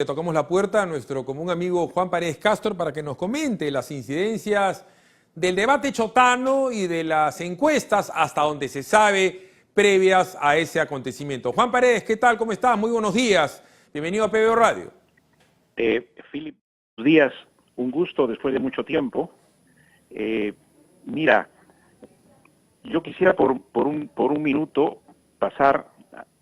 Le tocamos la puerta a nuestro común amigo Juan Paredes Castor para que nos comente las incidencias del debate chotano y de las encuestas, hasta donde se sabe, previas a ese acontecimiento. Juan Paredes, ¿qué tal? ¿Cómo estás? Muy buenos días. Bienvenido a PBO Radio. Philip, buenos días. Un gusto después de mucho tiempo. Mira, yo quisiera por un minuto pasar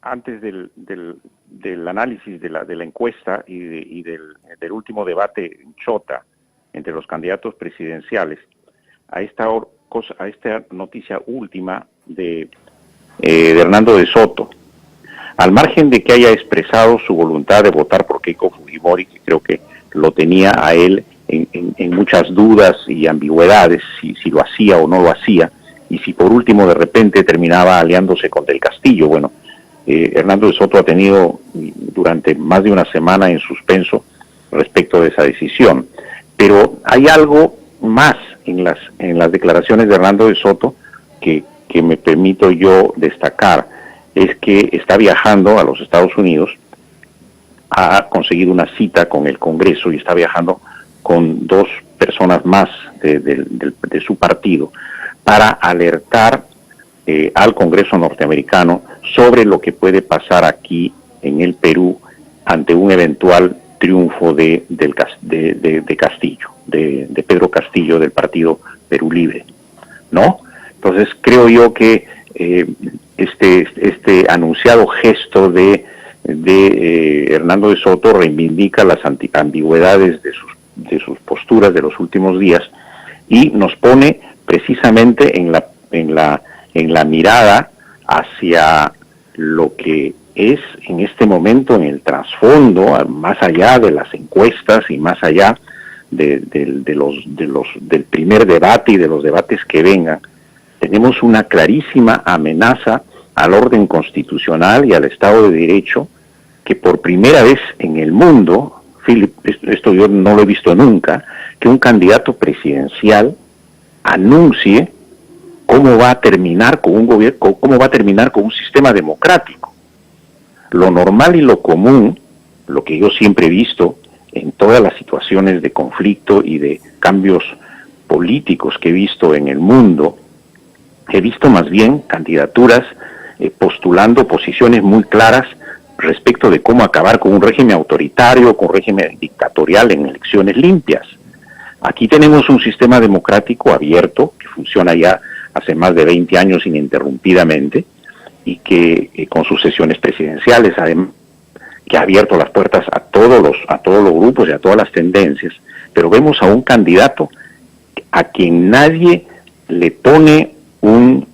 antes del análisis de la encuesta y del último debate en Chota entre los candidatos presidenciales a esta noticia última de Hernando de Soto. Al margen de que haya expresado su voluntad de votar por Keiko Fujimori, que creo que lo tenía a él en muchas dudas y ambigüedades, si lo hacía o no lo hacía, y si por último de repente terminaba aliándose con Del Castillo. Bueno, Hernando de Soto ha tenido durante más de una semana en suspenso respecto de esa decisión. Pero hay algo más en las declaraciones de Hernando de Soto que me permito yo destacar, es que está viajando a los Estados Unidos, ha conseguido una cita con el Congreso y está viajando con dos personas más de su partido para alertar al Congreso norteamericano sobre lo que puede pasar aquí en el Perú ante un eventual triunfo de Castillo, de Pedro Castillo del partido Perú Libre, ¿no? Entonces creo yo que este anunciado gesto de Hernando de Soto reivindica las ambigüedades de sus posturas de los últimos días y nos pone precisamente en la mirada hacia lo que es en este momento en el trasfondo, más allá de las encuestas y más allá del primer debate y de los debates que vengan. Tenemos una clarísima amenaza al orden constitucional y al Estado de Derecho que por primera vez en el mundo, Philip, esto yo no lo he visto nunca, que un candidato presidencial anuncie cómo va a terminar con un gobierno, cómo va a terminar con un sistema democrático. Lo normal y lo común, lo que yo siempre he visto en todas las situaciones de conflicto y de cambios políticos que he visto en el mundo, he visto más bien candidaturas postulando posiciones muy claras respecto de cómo acabar con un régimen autoritario, con un régimen dictatorial en elecciones limpias. Aquí tenemos un sistema democrático abierto que funciona ya hace más de 20 años ininterrumpidamente y que con sus sesiones presidenciales, además, que ha abierto las puertas a todos los grupos y a todas las tendencias, pero vemos a un candidato a quien nadie le pone un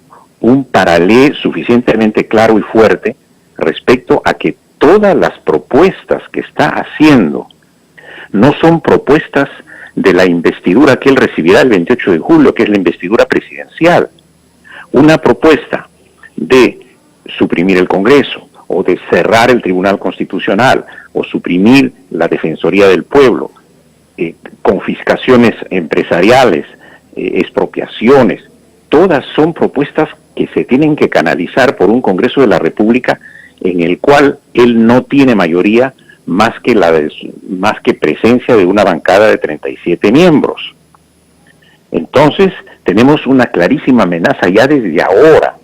paralelo suficientemente claro y fuerte respecto a que todas las propuestas que está haciendo no son propuestas de la investidura que él recibirá el 28 de julio, que es la investidura presidencial. Una propuesta de suprimir el Congreso, o de cerrar el Tribunal Constitucional, o suprimir la Defensoría del Pueblo, confiscaciones empresariales, expropiaciones, todas son propuestas que se tienen que canalizar por un Congreso de la República en el cual él no tiene mayoría más que presencia de una bancada de 37 miembros. Entonces, tenemos una clarísima amenaza ya desde ahora,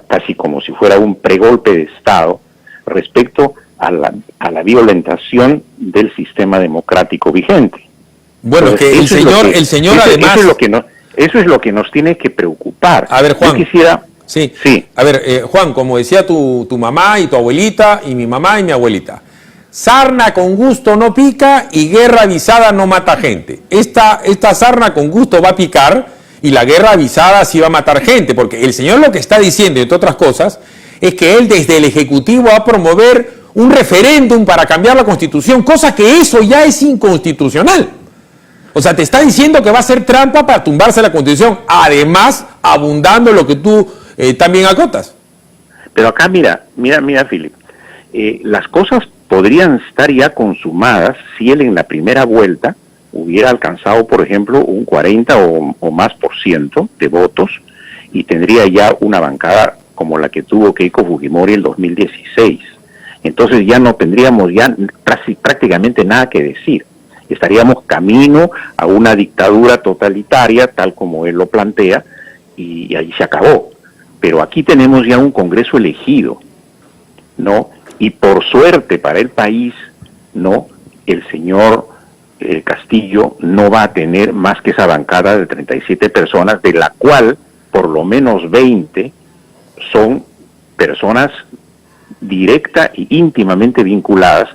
casi como si fuera un pregolpe de Estado, respecto a la violentación del sistema democrático vigente. Bueno, entonces, que el señor además... Eso es lo que nos tiene que preocupar. A ver, Juan. Yo quisiera... Sí. Sí. A ver, Juan, como decía tu mamá y tu abuelita, y mi mamá y mi abuelita, sarna con gusto no pica y guerra avisada no mata gente. Esta sarna con gusto va a picar y la guerra avisada sí va a matar gente, porque el señor lo que está diciendo, entre otras cosas, es que él desde el Ejecutivo va a promover un referéndum para cambiar la Constitución, cosa que eso ya es inconstitucional. O sea, te está diciendo que va a ser trampa para tumbarse la Constitución, además abundando en lo que tú también acotas. Pero acá mira, Philip, las cosas podrían estar ya consumadas si él en la primera vuelta hubiera alcanzado, por ejemplo, un 40 o más por ciento de votos y tendría ya una bancada como la que tuvo Keiko Fujimori en 2016. entonces ya no tendríamos ya prácticamente nada que decir. Estaríamos camino a una dictadura totalitaria, tal como él lo plantea, y ahí se acabó. Pero aquí tenemos ya un Congreso elegido, ¿no? Y por suerte para el país, ¿no? El señor Castillo no va a tener más que esa bancada de 37 personas, de la cual por lo menos 20 son personas directa e íntimamente vinculadas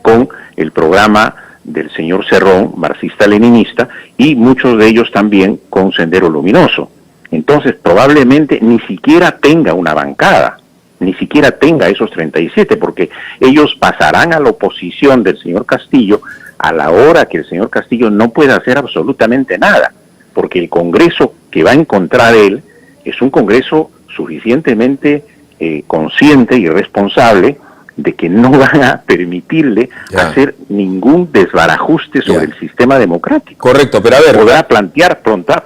con el programa del señor Cerrón, marxista-leninista, y muchos de ellos también con Sendero Luminoso. Entonces probablemente ni siquiera tenga una bancada, ni siquiera tenga esos 37, porque ellos pasarán a la oposición del señor Castillo a la hora que el señor Castillo no pueda hacer absolutamente nada, porque el Congreso que va a encontrar él es un Congreso suficientemente consciente y responsable de que no van a permitirle hacer ningún desbarajuste sobre el sistema democrático. Correcto, pero a ver...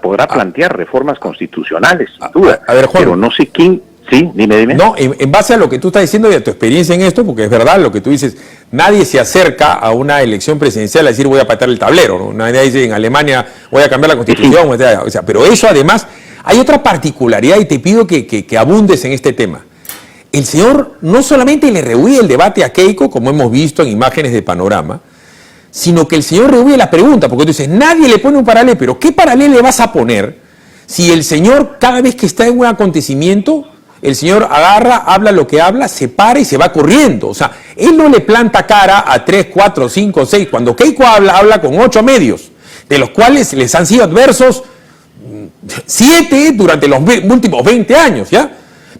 Podrá plantear reformas constitucionales, sin duda, a ver, Juan, pero no sé quién... Sí, dime. No, en base a lo que tú estás diciendo y a tu experiencia en esto, porque es verdad lo que tú dices, nadie se acerca a una elección presidencial a decir voy a patear el tablero, ¿no? Nadie dice en Alemania voy a cambiar la constitución, o sea, pero eso además, hay otra particularidad y te pido que abundes en este tema. El señor no solamente le rehuye el debate a Keiko, como hemos visto en imágenes de Panorama, sino que el señor rehuye la pregunta, porque tú dices, nadie le pone un paralelo, pero ¿qué paralelo le vas a poner si el señor cada vez que está en un acontecimiento, el señor agarra, habla lo que habla, se para y se va corriendo? O sea, él no le planta cara a 3, 4, 5, 6, cuando Keiko habla con 8 medios, de los cuales les han sido adversos 7 durante los últimos 20 años, ¿ya?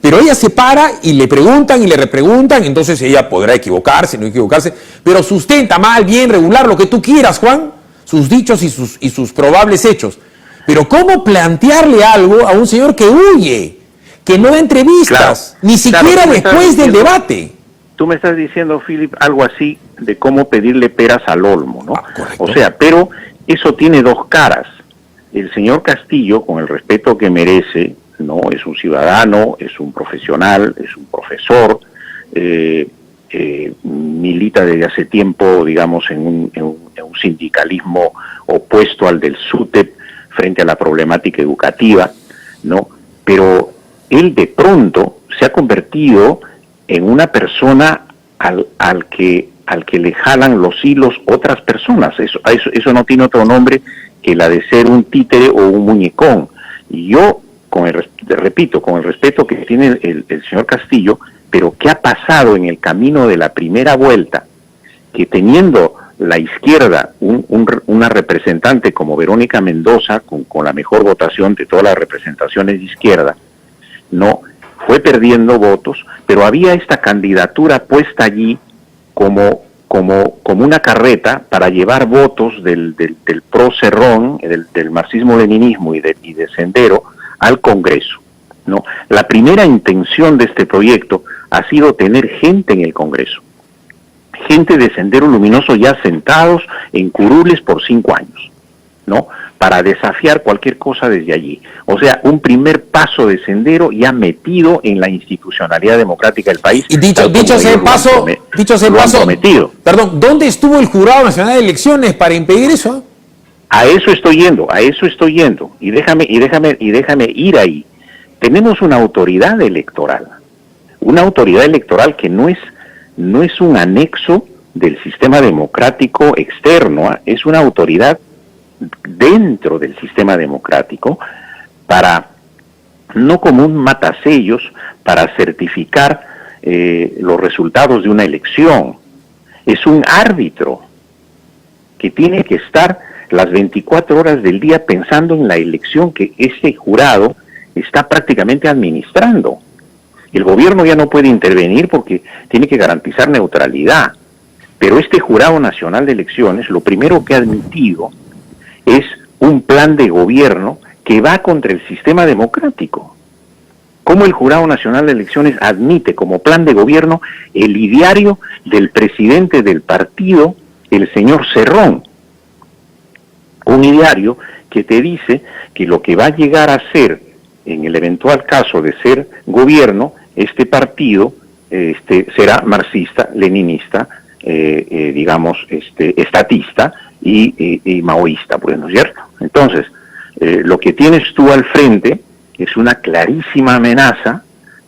Pero ella se para y le preguntan y le repreguntan, entonces ella podrá equivocarse, no equivocarse, pero sustenta mal, bien, regular, lo que tú quieras, Juan, sus dichos y sus probables hechos. Pero ¿cómo plantearle algo a un señor que huye, que no da entrevistas, ni siquiera después del debate? Tú me estás diciendo, Philip, algo así de cómo pedirle peras al olmo, ¿no? O sea, pero eso tiene dos caras. El señor Castillo, con el respeto que merece, no es un ciudadano, es un profesional, es un profesor, milita desde hace tiempo, digamos, en un sindicalismo opuesto al del SUTEP frente a la problemática educativa, ¿no? Pero él de pronto se ha convertido en una persona al que le jalan los hilos otras personas. Eso no tiene otro nombre que la de ser un títere o un muñecón. Y yo, repito, con el respeto que tiene el señor Castillo, pero ¿qué ha pasado en el camino de la primera vuelta? Que teniendo la izquierda una representante como Verónica Mendoza, con la mejor votación de todas las representaciones de izquierda, no fue perdiendo votos, pero había esta candidatura puesta allí como una carreta para llevar votos del pro Cerrón, del marxismo-leninismo y de Sendero al Congreso, ¿no? La primera intención de este proyecto ha sido tener gente en el Congreso, gente de Sendero Luminoso ya sentados en curules por 5 años, ¿no? Para desafiar cualquier cosa desde allí. O sea, un primer paso de Sendero ya metido en la institucionalidad democrática del país. Y dicho sea el paso, perdón, ¿dónde estuvo el Jurado Nacional de Elecciones para impedir eso? A eso estoy yendo, y déjame ir ahí. Tenemos una autoridad electoral que no es un anexo del sistema democrático externo, es una autoridad dentro del sistema democrático, no como un matasellos para certificar los resultados de una elección. Es un árbitro que tiene que estar las 24 horas del día pensando en la elección que ese jurado está prácticamente administrando. El gobierno ya no puede intervenir porque tiene que garantizar neutralidad, pero este Jurado Nacional de Elecciones lo primero que ha admitido es un plan de gobierno que va contra el sistema democrático. ¿Cómo el Jurado Nacional de Elecciones admite como plan de gobierno el ideario del presidente del partido, el señor Cerrón? Un ideario que te dice que lo que va a llegar a ser, en el eventual caso de ser gobierno, este partido será marxista, leninista, digamos, estatista y maoísta, pues, ¿no es cierto? Entonces, lo que tienes tú al frente es una clarísima amenaza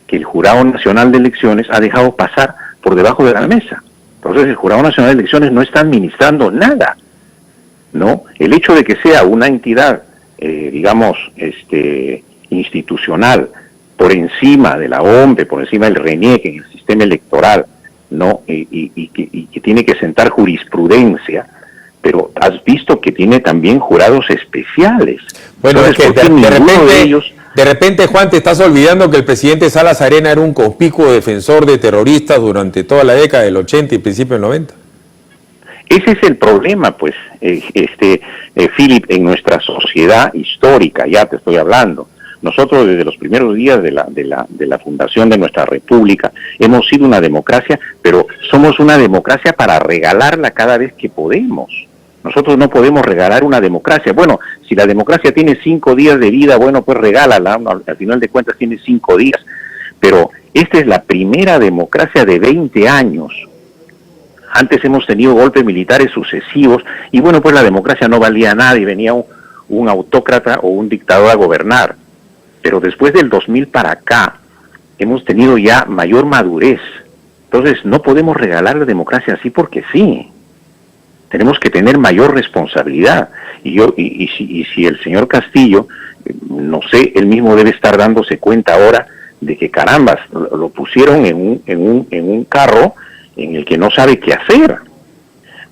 que el Jurado Nacional de Elecciones ha dejado pasar por debajo de la mesa. Entonces el Jurado Nacional de Elecciones no está administrando nada, ¿no? El hecho de que sea una entidad, digamos, institucional, por encima de la OMP, por encima del RENIEC en el sistema electoral, ¿no? Y que tiene que sentar jurisprudencia, pero has visto que tiene también jurados especiales. Bueno, entonces, es que de repente, Juan, te estás olvidando que el presidente Salas Arena era un conspicuo defensor de terroristas durante toda la década del 80 y principio del 90. Ese es el problema, pues, Philip, en nuestra sociedad histórica, ya te estoy hablando. Nosotros desde los primeros días de la fundación de nuestra república hemos sido una democracia, pero somos una democracia para regalarla cada vez que podemos. Nosotros no podemos regalar una democracia. Bueno, si la democracia tiene 5 días de vida, bueno, pues regálala, al final de cuentas tiene 5 días. Pero esta es la primera democracia de 20 años. Antes hemos tenido golpes militares sucesivos y bueno, pues la democracia no valía nada y venía un autócrata o un dictador a gobernar. Pero después del 2000 para acá hemos tenido ya mayor madurez. Entonces no podemos regalar la democracia así porque sí. Tenemos que tener mayor responsabilidad. Y si el señor Castillo, no sé, él mismo debe estar dándose cuenta ahora de que carambas, lo pusieron en un carro en el que no sabe qué hacer.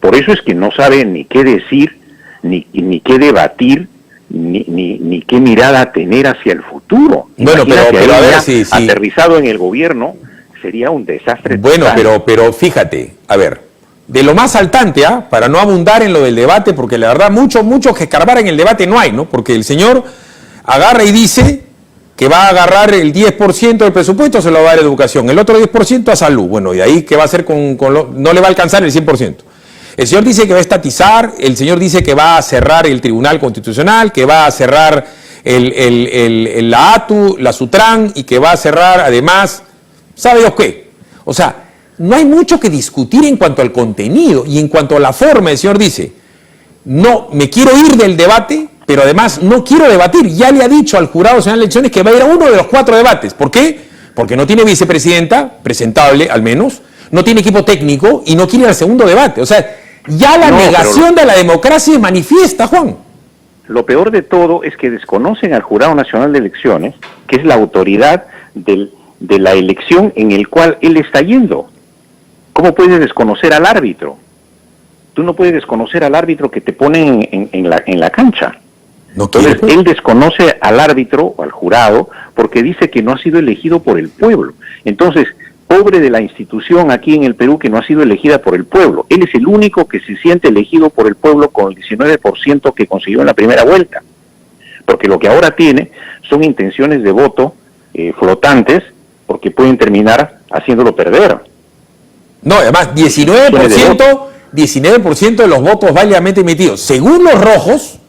Por eso es que no sabe ni qué decir, ni qué debatir, ni qué mirada tener hacia el futuro. Bueno, pero a ver, si aterrizado en el gobierno sería un desastre. Bueno, pero fíjate, a ver, de lo más saltante, para no abundar en lo del debate, porque la verdad mucho que escarbar en el debate no hay, ¿no? Porque el señor agarra y dice que va a agarrar el 10% del presupuesto, se lo va a dar a educación, el otro 10% a salud. Bueno, y ahí, ¿qué va a hacer no le va a alcanzar el 100%. El señor dice que va a estatizar, el señor dice que va a cerrar el Tribunal Constitucional, que va a cerrar la ATU, la SUTRAN, y que va a cerrar, además, ¿sabe Dios qué? O sea, no hay mucho que discutir en cuanto al contenido y en cuanto a la forma. El señor dice, no, me quiero ir del debate, pero además no quiero debatir. Ya le ha dicho al Jurado Nacional de Elecciones que va a ir a uno de los 4 debates. ¿Por qué? Porque no tiene vicepresidenta, presentable al menos, no tiene equipo técnico y no quiere ir al segundo debate. O sea, ya la negación de la democracia es manifiesta, Juan. Lo peor de todo es que desconocen al Jurado Nacional de Elecciones, que es la autoridad de la elección en el cual él está yendo. ¿Cómo puedes desconocer al árbitro? Tú no puedes desconocer al árbitro que te ponen en la cancha. No. Entonces, él desconoce al árbitro o al jurado porque dice que no ha sido elegido por el pueblo. Entonces, pobre de la institución aquí en el Perú que no ha sido elegida por el pueblo. Él es el único que se siente elegido por el pueblo con el 19% que consiguió en la primera vuelta. Porque lo que ahora tiene son intenciones de voto flotantes porque pueden terminar haciéndolo perder. No, además, 19% de los votos válidamente emitidos. Según los rojos,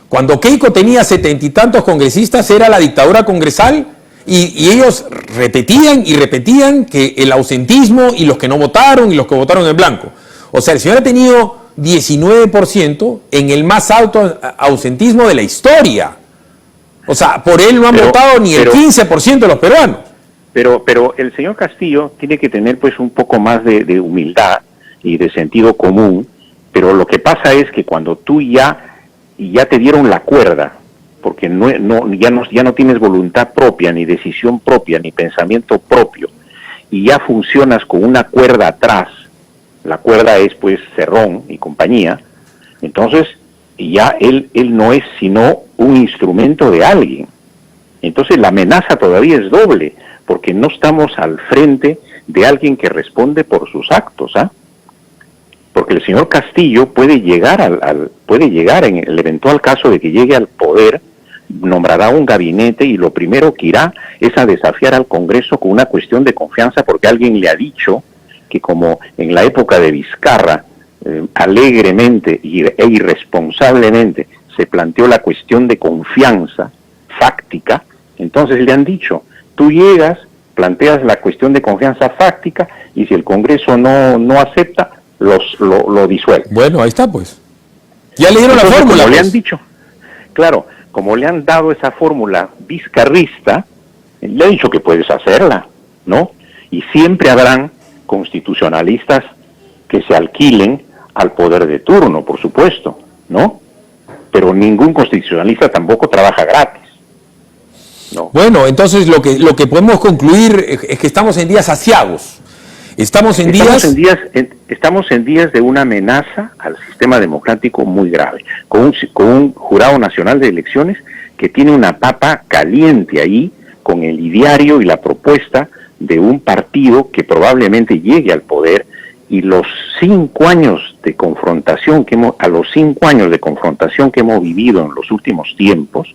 cuando Keiko tenía 70 y tantos congresistas, era la dictadura congresal, y ellos repetían y repetían que el ausentismo y los que no votaron y los que votaron en blanco. O sea, el señor ha tenido 19% en el más alto ausentismo de la historia. O sea, por él no han votado ni el 15% de los peruanos. Pero el señor Castillo tiene que tener pues un poco más de humildad y de sentido común, pero lo que pasa es que cuando tú ya te dieron la cuerda, porque ya no tienes voluntad propia, ni decisión propia, ni pensamiento propio, y ya funcionas con una cuerda atrás, la cuerda es pues Cerrón y compañía, entonces ya él no es sino un instrumento de alguien. Entonces la amenaza todavía es doble, porque no estamos al frente de alguien que responde por sus actos, Porque el señor Castillo puede llegar en el eventual caso de que llegue al poder, nombrará un gabinete y lo primero que irá es a desafiar al Congreso con una cuestión de confianza, porque alguien le ha dicho que como en la época de Vizcarra, alegremente e irresponsablemente se planteó la cuestión de confianza fáctica, entonces le han dicho, tú llegas, planteas la cuestión de confianza fáctica y si el Congreso no acepta, lo disuelve. Bueno, ahí está pues. Ya le dieron la fórmula. Como pues. le han dicho, claro, como le han dado esa fórmula vizcarrista, le han dicho que puedes hacerla, ¿no? Y siempre habrán constitucionalistas que se alquilen al poder de turno, por supuesto, ¿no? Pero ningún constitucionalista tampoco trabaja gratis, ¿no? Bueno, entonces lo que podemos concluir es que estamos en días aciagos. Estamos en días de una amenaza al sistema democrático muy grave, con un jurado nacional de elecciones que tiene una papa caliente ahí, con el ideario y la propuesta de un partido que probablemente llegue al poder, y los 5 años de confrontación que hemos vivido en los últimos tiempos,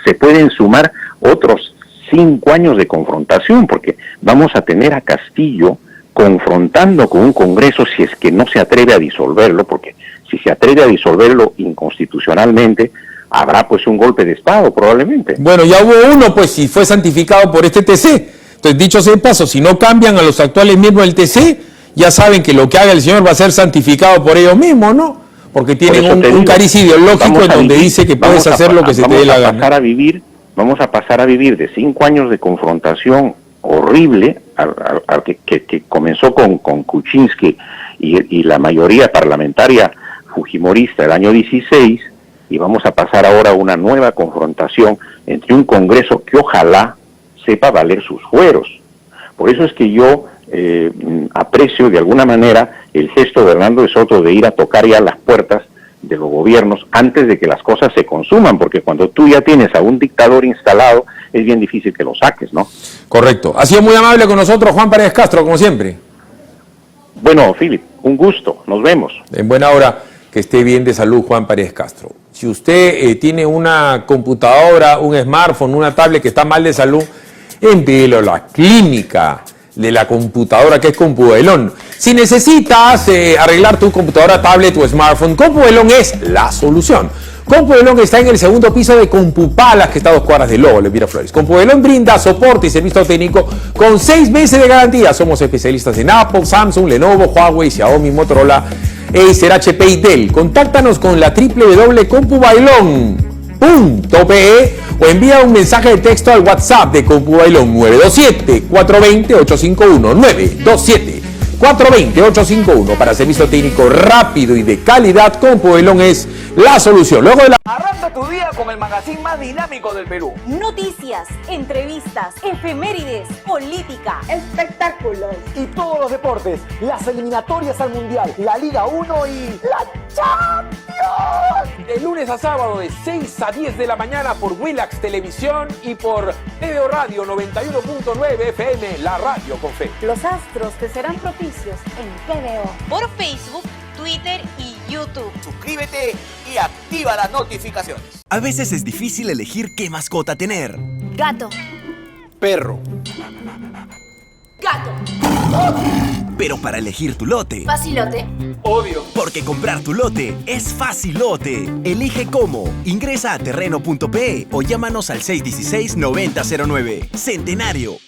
se pueden sumar otros 5 años de confrontación, porque vamos a tener a Castillo confrontando con un Congreso si es que no se atreve a disolverlo, porque si se atreve a disolverlo inconstitucionalmente, habrá pues un golpe de Estado probablemente. Bueno, ya hubo uno pues y fue santificado por este TC. Entonces, dicho sea de paso, si no cambian a los actuales miembros del TC, ya saben que lo que haga el señor va a ser santificado por ellos mismos, ¿no? Porque tienen un cariz ideológico en donde dice que puedes hacer lo que se te dé la gana. Vamos a pasar a vivir de 5 años de confrontación horrible, que comenzó con Kuczynski y la mayoría parlamentaria fujimorista el año 16, y vamos a pasar ahora a una nueva confrontación entre un Congreso que ojalá sepa valer sus fueros. Por eso es que yo aprecio de alguna manera el gesto de Hernando de Soto de ir a tocar ya las puertas de los gobiernos antes de que las cosas se consuman, porque cuando tú ya tienes a un dictador instalado, es bien difícil que lo saques, ¿no? Correcto. Ha sido muy amable con nosotros Juan Paredes Castro, como siempre. Bueno, Philip, un gusto, nos vemos. En buena hora, que esté bien de salud Juan Paredes Castro. Si usted tiene una computadora, un smartphone, una tablet que está mal de salud, envíelo a la clínica de la computadora, que es Compuvelón. Si necesitas arreglar tu computadora, tablet o smartphone, Compuvelón es la solución. Compuvelón está en el segundo piso de Compupalas, que está a 2 cuadras de Lobo, Miraflores. Compuvelón brinda soporte y servicio técnico con 6 meses de garantía. Somos especialistas en Apple, Samsung, Lenovo, Huawei, Xiaomi, Motorola, Acer, HP y Dell. Contáctanos con la www.compubailon.pe o envía un mensaje de texto al WhatsApp de Compubailón 927-420-851. 927-420-851 para servicio técnico rápido y de calidad. Compubailón es la solución. Luego de la... Arranca tu día con el magazine más dinámico del Perú. Noticias, entrevistas, efemérides, política, Espectáculos y todos los deportes, las eliminatorias al Mundial, la Liga 1 y la Champions. De lunes a sábado de 6 a 10 de la mañana por Willax Televisión y por TVO Radio 91.9 FM, la radio con fe. los astros te serán propicios en TVO. Por Facebook, Twitter y YouTube. Suscríbete y activa las notificaciones. A veces es difícil elegir qué mascota tener. Gato. Perro. Gato. Pero para elegir tu lote, Facilote. Obvio. porque comprar tu lote es facilote. Elige cómo. Ingresa a terreno.pe o llámanos al 616-9009. Centenario,